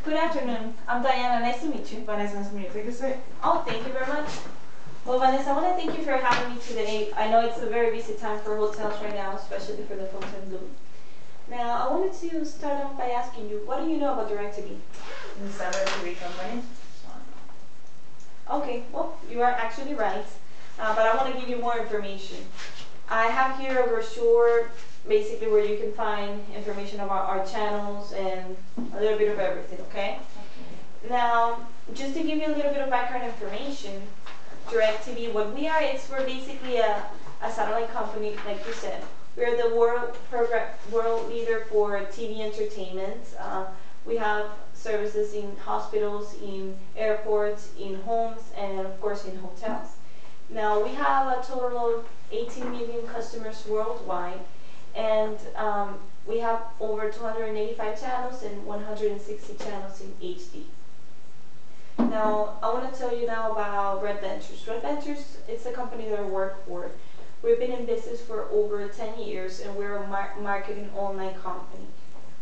Good afternoon. I'm Diana. Nice to meet you. Vanessa, nice to meet you. Take a seat. Oh, thank you very much. Well, Vanessa, I want to thank you for having me today. I know it's a very busy time for hotels right now, especially for the Fontainebleau. Now, I wanted to start off by asking you, what do you know about DirecTV? It's a TV company. Okay, well, you are actually right, but I want to give you more information. I have here a brochure, basically where you can find information about our channels and a little bit of everything, okay? Now, just to give you a little bit of background information, DirecTV, what we are is we're basically a satellite company, like you said. We're the world leader for TV entertainment. We have services in hospitals, in airports, in homes, and of course in hotels. Now, we have a total of 18 million customers worldwide, and we have over 285 channels and 160 channels in HD. Now, I want to tell you now about Red Ventures. Red Ventures, it's a company that I work for. We've been in business for over 10 years, and we're a marketing online company.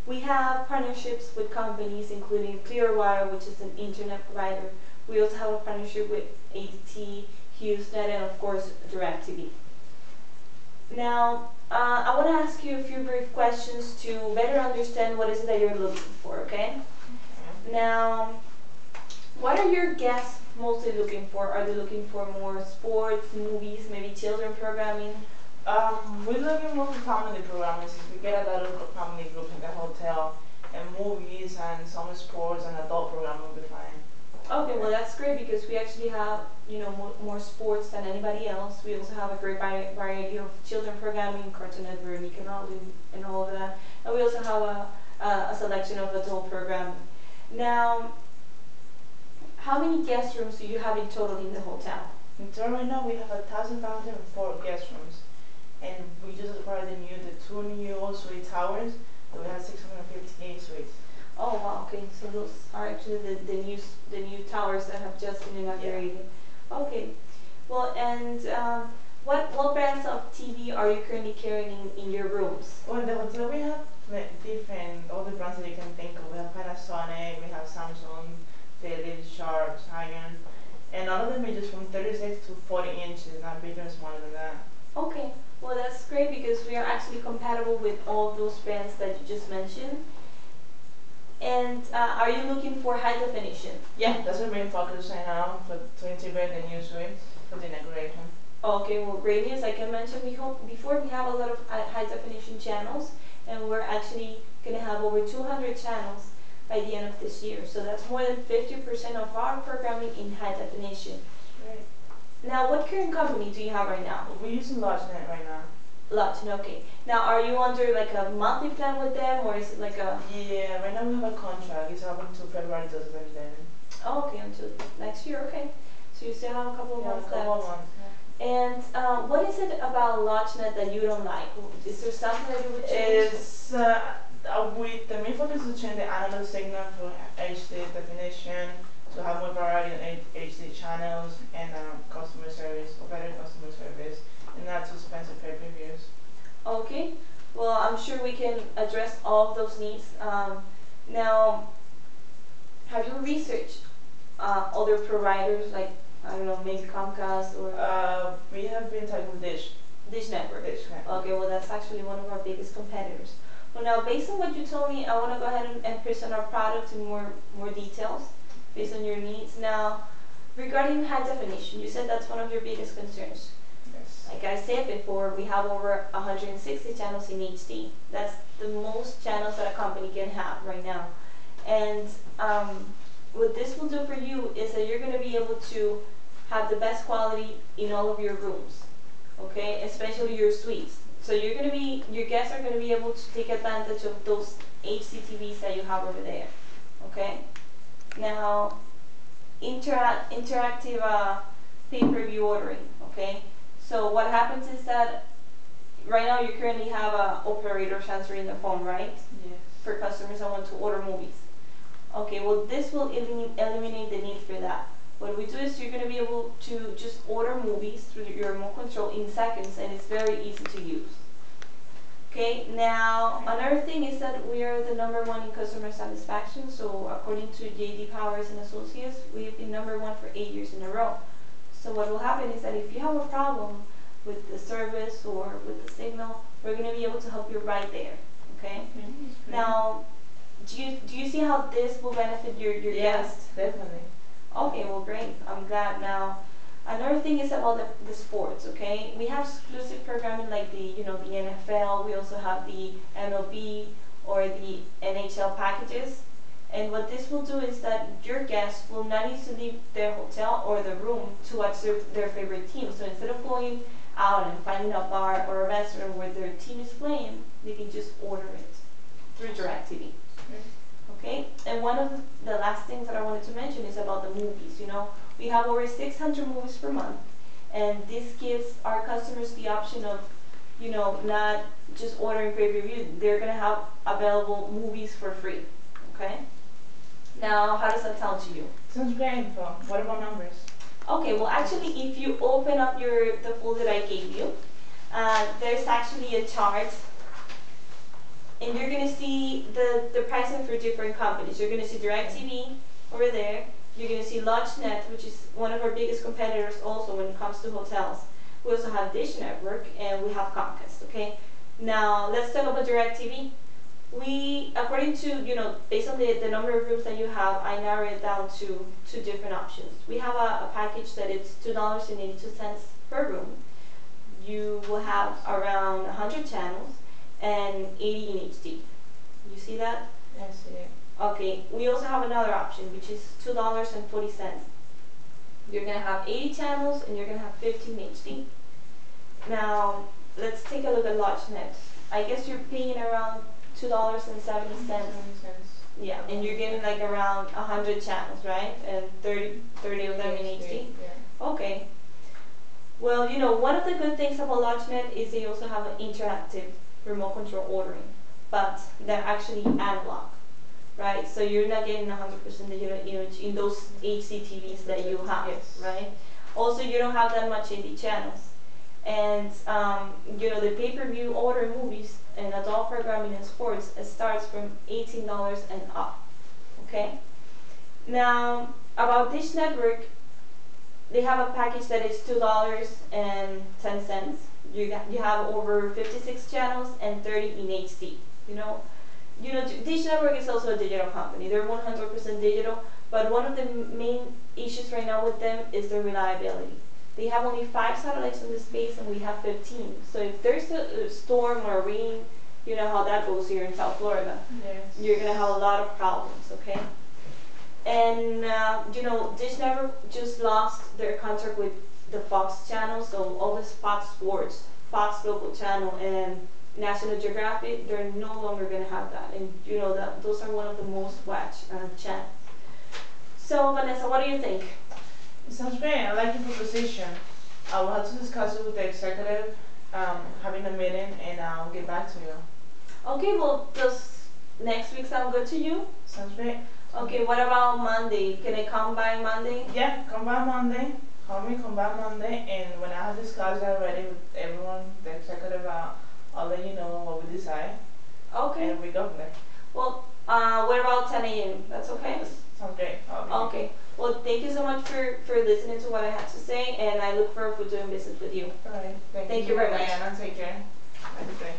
We have partnerships with companies including Clearwire, which is an internet provider. We also have a partnership with ADT, HughesNet, and of course, DirecTV. Now, I want to ask you a few brief questions to better understand what is it that you're looking for, okay? Now, what are your guests mostly looking for? Are they looking for more sports, movies, maybe children programming? We're looking more for family programming since we get a lot of family groups in the hotel, and movies and some sports and adult programming will be fine. Okay, well that's great because we actually have, you know, more sports than anybody else. We also have a great variety of children programming, Cartoon Network, Nickelodeon, and all of that. And we also have a selection of adult programming. Now, how many guest rooms do you have in total in the hotel? In total right now we have 1,504 guest rooms, and we just acquired the two new suite towers, and we have 658 suites. Oh wow, okay, so those are actually the new towers that have just been inaugurated. Yeah. Okay, well, and what brands of TV are you currently carrying in your rooms? Well, in the hotel we have different, all the brands that you can think of. We have Panasonic, we have Samsung, Philips, Sharp, Iron, and all of them ranges from 36 to 40 inches, not bigger and smaller than that. Okay, well that's great because we are actually compatible with all those brands that you just mentioned. And are you looking for high definition? Yeah, that's our main focus right now to integrate the new suites for the inauguration. Okay, well great news. Like I mentioned before, we have a lot of high definition channels, and we're actually going to have over 200 channels by the end of this year. So that's more than 50% of our programming in high definition. Great. Now, what current company do you have right now? We're using LodgeNet right now. LodgeNet, okay. Now, are you under like a monthly plan with them, or is it like a... Yeah, right now we have a contract. It's up until February 2010. Oh, okay, until next year, okay. So you still have a couple of months left. A couple of months, yeah. And what is it about LodgeNet that you don't like? Is there something that you would change? It's with the main focus is to change the analog signal for HD definition, to have more variety in HD channels, and customer service, better customer service, and not too expensive pay-per-views. Okay, well I'm sure we can address all of those needs. Now, have you researched other providers like, I don't know, maybe Comcast or... We have been talking with Dish Network. Dish Network. Okay, well that's actually one of our biggest competitors. Well now, based on what you told me, I want to go ahead and present our product in more details based on your needs. Now, regarding high definition, you said that's one of your biggest concerns. Yes. Like I said before, we have over 160 channels in HD. That's the most channels that a company can have right now. And what this will do for you is that you're going to be able to have the best quality in all of your rooms, okay, especially your suites. So you're going to be, your guests are going to be able to take advantage of those HDTVs that you have over there, okay. Now, interactive pay-per-view ordering, okay. So what happens is that right now you currently have operators answering the phone, right? Yes. For customers that want to order movies. Okay, well this will eliminate the need for that. What we do is you're going to be able to just order movies through your remote control in seconds, and it's very easy to use. Okay, now another thing is that we are the #1 in customer satisfaction. So according to JD Powers and Associates, we've been #1 for 8 years in a row. So what will happen is that if you have a problem with the service or with the signal, we're going to be able to help you right there. Okay. Now, do you see how this will benefit your guests? Definitely. Okay, well, great. I'm glad. Now, another thing is about the sports. Okay, we have exclusive programming like the the NFL. We also have the MLB or the NHL packages. And what this will do is that your guests will not need to leave their hotel or the room to watch their favorite team. So instead of going out and finding a bar or a restaurant where their team is playing, they can just order it through DirecTV. Okay, and one of the last things that I wanted to mention is about the movies. We have over 600 movies per month, and this gives our customers the option of, not just ordering pay-per-view. They're gonna have available movies for free. Okay. Now, how does that sound to you? Sounds great info. What about numbers? Okay, well, actually, if you open up the folder that I gave you, there's actually a chart. And you're going to see the pricing for different companies. You're going to see DirecTV over there. You're going to see LodgeNet, which is one of our biggest competitors also when it comes to hotels. We also have Dish Network, and we have Comcast, okay? Now, let's talk about DirecTV. We, according to, based on the number of rooms that you have, I narrow it down to 2 different options. We have a package that is $2.82 per room. You will have around 100 channels and 80 in HD. You see that? I see it. Okay, we also have another option, which is $2.40. You're going to have 80 channels and you're going to have 15 HD. Now, let's take a look at LodgeNet. I guess you're paying around $2.70. Yeah, and you're getting like around 100 channels, right? And 30 of them in HD? Yeah. Okay. Well, one of the good things about LodgeNet is they also have an interactive remote control ordering, but they're actually analog, right? So you're not getting 100% digital image in those HD TVs that you have, yes. Right? Also, you don't have that much HD channels. And, the pay-per-view order movies and adult programming and sports, it starts from $18 and up, okay? Now, about Dish Network, they have a package that is $2.10. You have over 56 channels and 30 in HD. Dish Network is also a digital company. They're 100% digital, but one of the main issues right now with them is their reliability. They have only 5 satellites in the space, and we have 15. So if there's a storm or rain, you know how that goes here in South Florida. Yes. You're gonna have a lot of problems, okay? And Dish Network just lost their contract with the Fox channel, so all this Fox Sports, Fox Local Channel, and National Geographic, they're no longer gonna have that. And that those are one of the most watched channels. So Vanessa, what do you think? It sounds great. I like your proposition. I will have to discuss it with the executive, having a meeting, and I'll get back to you. Okay, well, does next week sound good to you? Sounds great. Okay, what about Monday? Can I come by Monday? Yeah, come by Monday. Call me, come by Monday, and when I have discussed that already with everyone, the executive, I'll let you know what we decide. Okay. And we go from there. Well, what about 10 a.m.? That's okay? Sounds great. Okay. Well, thank you so much for listening to what I had to say, and I look forward to doing business with you. All right. Thank you very much. Diana. Take care. Have a good day.